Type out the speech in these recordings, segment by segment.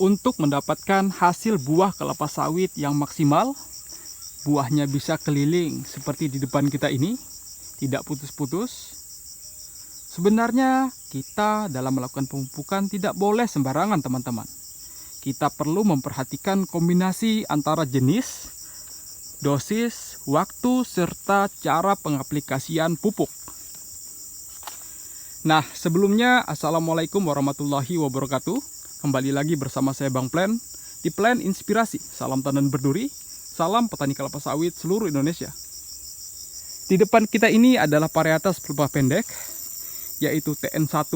Untuk mendapatkan hasil buah kelapa sawit yang maksimal, buahnya bisa keliling seperti di depan kita ini, tidak putus-putus. Sebenarnya kita dalam melakukan pemupukan tidak boleh sembarangan, teman-teman. Kita perlu memperhatikan kombinasi antara jenis, dosis, waktu, serta cara pengaplikasian pupuk. Nah, sebelumnya Assalamualaikum warahmatullahi wabarakatuh. Kembali lagi bersama saya Bang Plan di Plan Inspirasi. Salam tandan berduri, salam petani kelapa sawit seluruh Indonesia. Di depan kita ini adalah varietas pelepah pendek, yaitu TN1.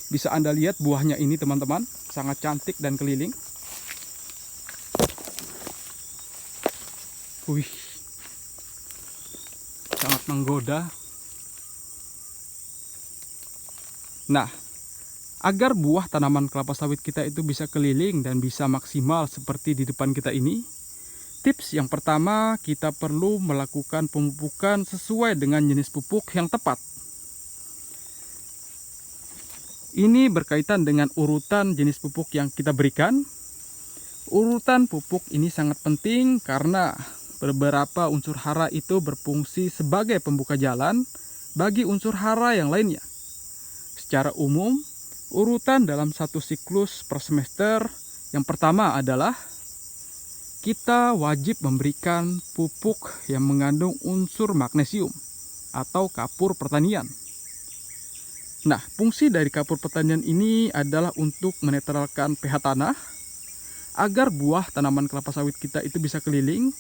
Bisa Anda lihat buahnya ini, teman-teman, sangat cantik dan keliling. Wih, sangat menggoda. Nah, agar buah tanaman kelapa sawit kita itu bisa keliling dan bisa maksimal seperti di depan kita ini, tips yang pertama, kita perlu melakukan pemupukan sesuai dengan jenis pupuk yang tepat. Ini berkaitan dengan urutan jenis pupuk yang kita berikan. Urutan pupuk ini sangat penting karena beberapa unsur hara itu berfungsi sebagai pembuka jalan bagi unsur hara yang lainnya. Secara umum, urutan dalam satu siklus per semester yang pertama adalah kita wajib memberikan pupuk yang mengandung unsur magnesium atau kapur pertanian. Nah, fungsi dari kapur pertanian ini adalah untuk menetralkan pH tanah agar buah tanaman kelapa sawit kita itu bisa keliling.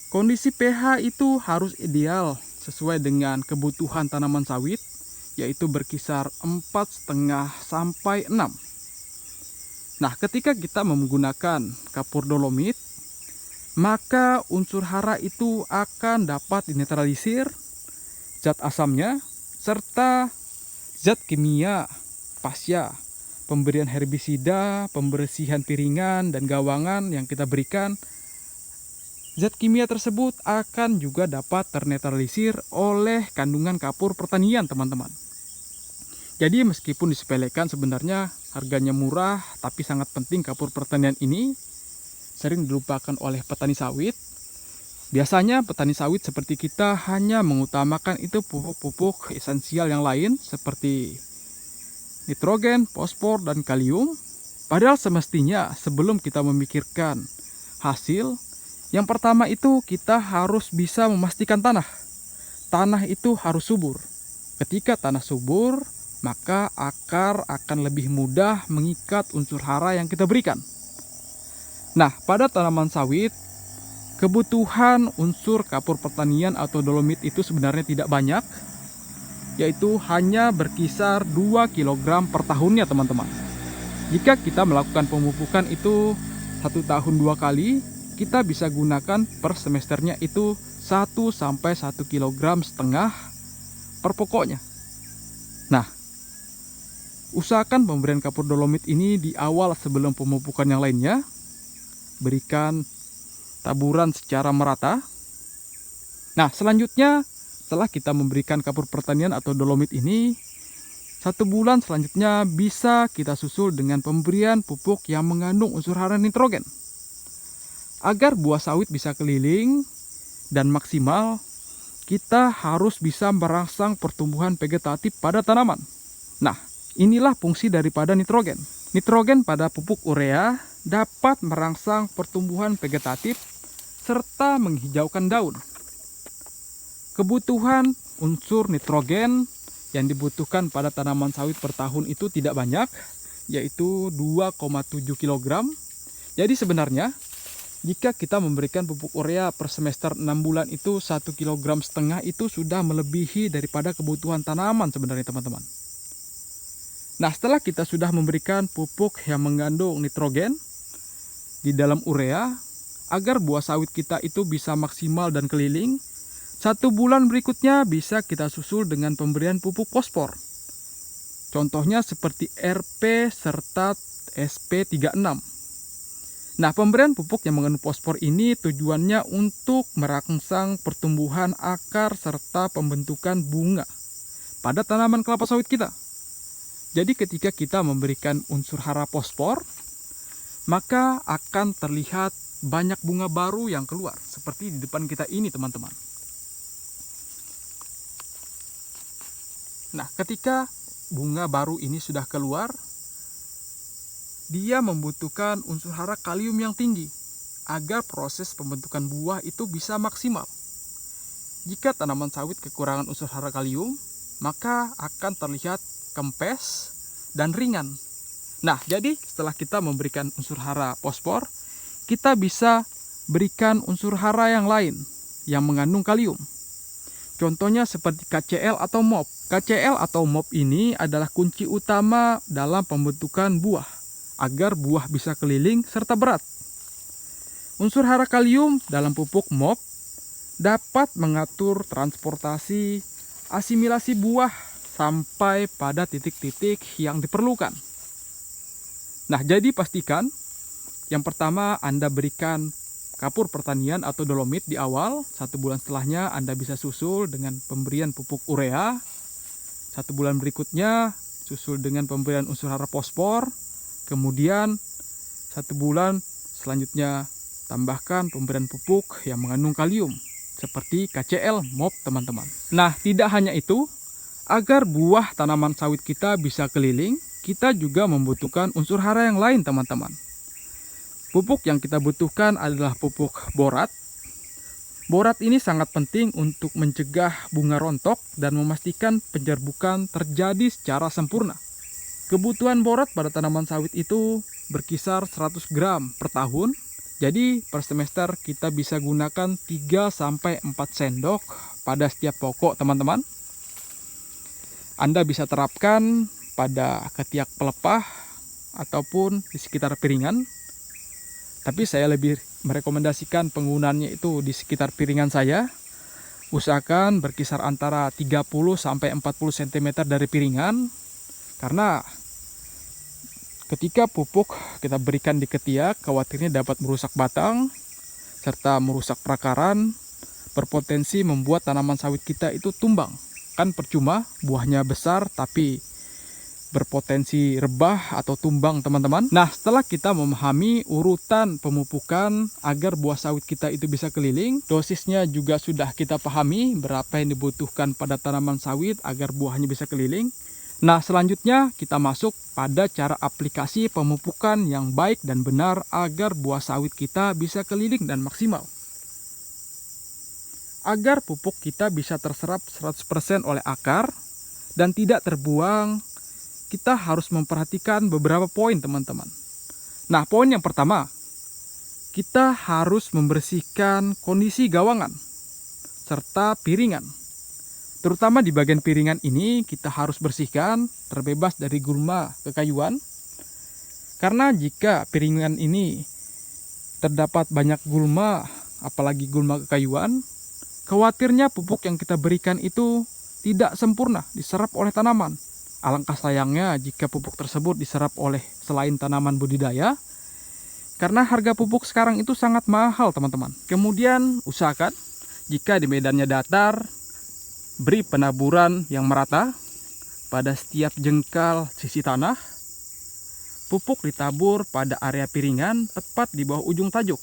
Kondisi pH itu harus ideal sesuai dengan kebutuhan tanaman sawit, yaitu berkisar 4,5 sampai 6. Nah, ketika kita menggunakan kapur dolomit, maka unsur hara itu akan dapat dinetralisir, zat asamnya, serta zat kimia pasca pemberian herbisida, pembersihan piringan dan gawangan yang kita berikan. Zat kimia tersebut akan juga dapat ternetralisir oleh kandungan kapur pertanian, teman-teman. Jadi meskipun disepelekan, sebenarnya harganya murah, tapi sangat penting kapur pertanian ini sering dilupakan oleh petani sawit. Biasanya petani sawit seperti kita hanya mengutamakan itu pupuk-pupuk esensial yang lain seperti nitrogen, fosfor, dan kalium. Padahal semestinya sebelum kita memikirkan hasil, yang pertama itu kita harus bisa memastikan tanah. Tanah itu harus subur. Ketika tanah subur, maka akar akan lebih mudah mengikat unsur hara yang kita berikan. Nah, pada tanaman sawit, kebutuhan unsur kapur pertanian atau dolomit itu sebenarnya tidak banyak, yaitu hanya berkisar 2 kg per tahunnya, teman-teman. Jika kita melakukan pemupukan itu 1 tahun 2 kali, kita bisa gunakan per semesternya itu 1 sampai 1,5 kg per pokoknya. Nah, usahakan pemberian kapur dolomit ini di awal sebelum pemupukan yang lainnya. Berikan taburan secara merata. Nah, selanjutnya setelah kita memberikan kapur pertanian atau dolomit ini, 1 bulan selanjutnya bisa kita susul dengan pemberian pupuk yang mengandung unsur hara nitrogen. Agar buah sawit bisa keliling dan maksimal, kita harus bisa merangsang pertumbuhan vegetatif pada tanaman. Nah, inilah fungsi daripada nitrogen. Nitrogen pada pupuk urea dapat merangsang pertumbuhan vegetatif serta menghijaukan daun. Kebutuhan unsur nitrogen yang dibutuhkan pada tanaman sawit per tahun itu tidak banyak, yaitu 2,7 kg. Jadi sebenarnya jika kita memberikan pupuk urea per semester 6 bulan itu 1,5 kg itu sudah melebihi daripada kebutuhan tanaman sebenarnya, teman-teman. Nah, setelah kita sudah memberikan pupuk yang mengandung nitrogen di dalam urea, agar buah sawit kita itu bisa maksimal dan keliling, 1 bulan berikutnya bisa kita susul dengan pemberian pupuk fosfor. Contohnya seperti RP serta SP36. Nah, pemberian pupuk yang mengandung fosfor ini tujuannya untuk merangsang pertumbuhan akar serta pembentukan bunga pada tanaman kelapa sawit kita. Jadi ketika kita memberikan unsur hara fosfor, maka akan terlihat banyak bunga baru yang keluar. Seperti di depan kita ini teman-teman. Nah, ketika bunga baru ini sudah keluar, dia membutuhkan unsur hara kalium yang tinggi agar proses pembentukan buah itu bisa maksimal. Jika tanaman sawit kekurangan unsur hara kalium, maka akan terlihat kempes dan ringan. Nah, jadi setelah kita memberikan unsur hara fosfor, kita bisa berikan unsur hara yang lain yang mengandung kalium. Contohnya seperti KCl atau MOP. KCl atau MOP ini adalah kunci utama dalam pembentukan buah, agar buah bisa keliling serta berat. Unsur hara kalium dalam pupuk MOP dapat mengatur transportasi asimilasi buah sampai pada titik-titik yang diperlukan. Nah, jadi pastikan yang pertama Anda berikan kapur pertanian atau dolomit di awal. 1 bulan setelahnya Anda bisa susul dengan pemberian pupuk urea. 1 bulan berikutnya susul dengan pemberian unsur hara fosfor. Kemudian 1 bulan selanjutnya tambahkan pemberian pupuk yang mengandung kalium seperti KCl MOP teman-teman. Nah, tidak hanya itu, agar buah tanaman sawit kita bisa keliling, kita juga membutuhkan unsur hara yang lain teman-teman. Pupuk yang kita butuhkan adalah pupuk borat. Borat ini sangat penting untuk mencegah bunga rontok dan memastikan penjerbukan terjadi secara sempurna. Kebutuhan borat pada tanaman sawit itu berkisar 100 gram per tahun. Jadi per semester kita bisa gunakan 3-4 sendok pada setiap pokok teman-teman. Anda bisa terapkan pada ketiak pelepah ataupun di sekitar piringan. Tapi saya lebih merekomendasikan penggunaannya itu di sekitar piringan saya. Usahakan berkisar antara 30-40 cm dari piringan. Karena ketika pupuk kita berikan di ketiak, khawatirnya dapat merusak batang serta merusak perakaran, berpotensi membuat tanaman sawit kita itu tumbang. Kan percuma buahnya besar tapi berpotensi rebah atau tumbang teman-teman. Nah, setelah kita memahami urutan pemupukan agar buah sawit kita itu bisa keliling, dosisnya juga sudah kita pahami berapa yang dibutuhkan pada tanaman sawit agar buahnya bisa keliling. Nah, selanjutnya kita masuk pada cara aplikasi pemupukan yang baik dan benar agar buah sawit kita bisa keliling dan maksimal. Agar pupuk kita bisa terserap 100% oleh akar dan tidak terbuang, kita harus memperhatikan beberapa poin teman-teman. Nah, poin yang pertama, kita harus membersihkan kondisi gawangan serta piringan. Terutama di bagian piringan ini kita harus bersihkan terbebas dari gulma kekayuan. Karena jika piringan ini terdapat banyak gulma, apalagi gulma kekayuan, khawatirnya pupuk yang kita berikan itu tidak sempurna diserap oleh tanaman. Alangkah sayangnya jika pupuk tersebut diserap oleh selain tanaman budidaya, karena harga pupuk sekarang itu sangat mahal teman-teman. Kemudian usahakan jika di medannya datar, beri penaburan yang merata pada setiap jengkal sisi tanah. Pupuk ditabur pada area piringan tepat di bawah ujung tajuk.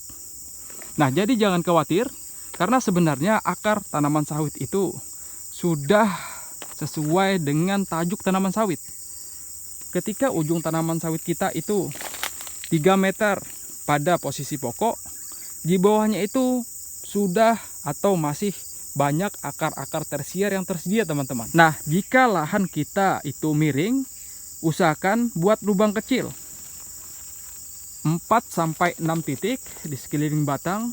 Nah, jadi jangan khawatir karena sebenarnya akar tanaman sawit itu sudah sesuai dengan tajuk tanaman sawit. Ketika ujung tanaman sawit kita itu 3 meter pada posisi pokok, di bawahnya itu sudah atau masih banyak akar-akar tersier yang tersedia teman-teman. Nah, jika lahan kita itu miring, usahakan buat lubang kecil 4-6 titik di sekeliling batang.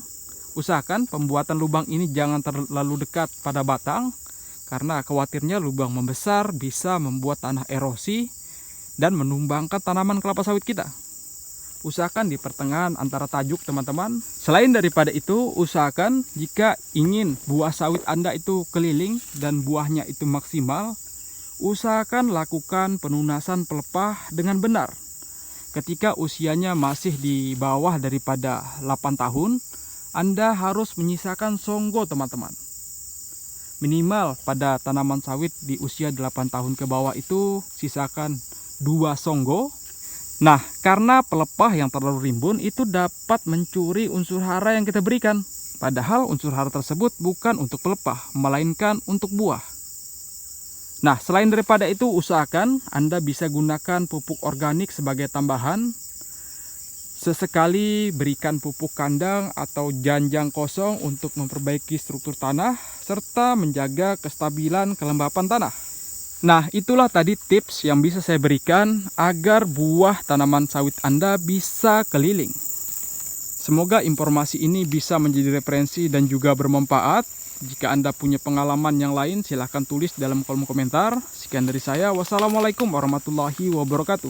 Usahakan pembuatan lubang ini jangan terlalu dekat pada batang, karena khawatirnya lubang membesar bisa membuat tanah erosi dan menumbangkan tanaman kelapa sawit kita. Usahakan di pertengahan antara tajuk teman-teman. Selain daripada itu, usahakan jika ingin buah sawit Anda itu keliling dan buahnya itu maksimal, usahakan lakukan penunasan pelepah dengan benar. Ketika usianya masih di bawah daripada 8 tahun, Anda harus menyisakan songgo teman-teman. Minimal pada tanaman sawit di usia 8 tahun ke bawah itu sisakan 2 songgo. Nah, karena pelepah yang terlalu rimbun itu dapat mencuri unsur hara yang kita berikan. Padahal unsur hara tersebut bukan untuk pelepah, melainkan untuk buah. Nah, selain daripada itu, usahakan Anda bisa gunakan pupuk organik sebagai tambahan. Sesekali berikan pupuk kandang atau janjang kosong untuk memperbaiki struktur tanah, serta menjaga kestabilan kelembapan tanah. Nah, itulah tadi tips yang bisa saya berikan agar buah tanaman sawit Anda bisa keliling. Semoga informasi ini bisa menjadi referensi dan juga bermanfaat. Jika Anda punya pengalaman yang lain, silahkan tulis dalam kolom komentar. Sekian dari saya. Wassalamualaikum warahmatullahi wabarakatuh.